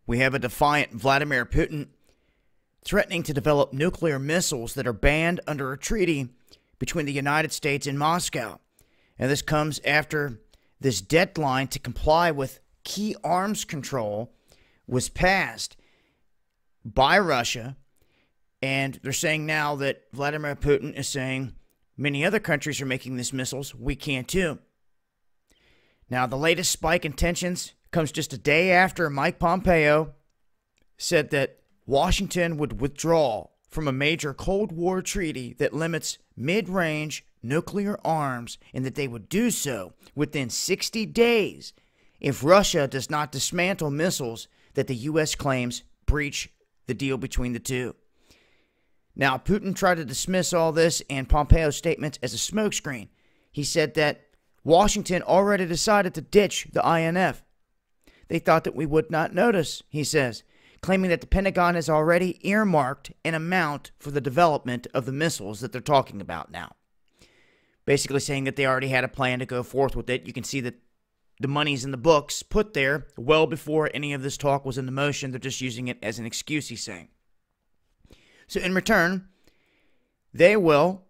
We have a defiant Vladimir Putin threatening to develop nuclear missiles that are banned under a treaty between the United States and Moscow. And this comes after this deadline to comply with key arms control was passed by Russia. And they're saying now that Vladimir Putin is saying many other countries are making these missiles. We can too. Now, the latest spike in tensions comes just a day after Mike Pompeo said that Washington would withdraw from a major Cold War treaty that limits mid-range nuclear arms, and that they would do so within 60 days if Russia does not dismantle missiles that the U.S. claims breach the deal between the two. Now, Putin tried to dismiss all this and Pompeo's statements as a smokescreen. He said that Washington already decided to ditch the INF. They thought that we would not notice, he says, claiming that the Pentagon has already earmarked an amount for the development of the missiles that they're talking about now. Basically saying that they already had a plan to go forth with it. You can see that the money's in the books put there well before any of this talk was in motion. They're just using it as an excuse, he's saying. So in return, they will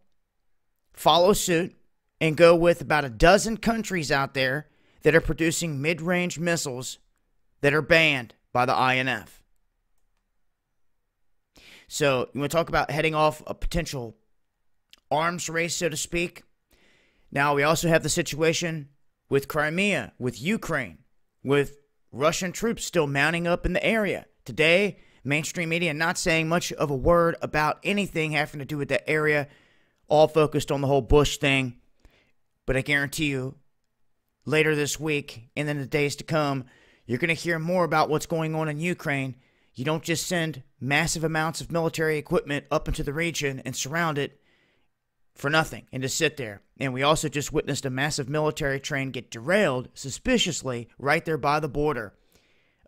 follow suit and go with about a dozen countries out there that are producing mid-range missiles that are banned by the INF. So you want to talk about heading off a potential arms race, so to speak? Now, we also have the situation with Crimea, with Ukraine, with Russian troops still mounting up in the area. Today, mainstream media not saying much of a word about anything having to do with that area, all focused on the whole Bush thing. But I guarantee you, later this week and in the days to come, you're going to hear more about what's going on in Ukraine. You don't just send massive amounts of military equipment up into the region and surround it for nothing and just sit there. And we also just witnessed a massive military train get derailed suspiciously right there by the border.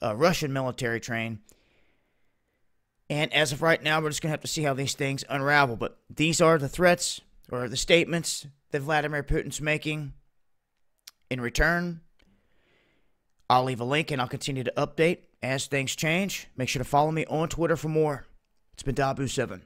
A Russian military train. And as of right now, we're just going to have to see how these things unravel. But these are the threats or the statements that Vladimir Putin's making. In return, I'll leave a link and I'll continue to update as things change. Make sure to follow me on Twitter for more. It's been Dabu7.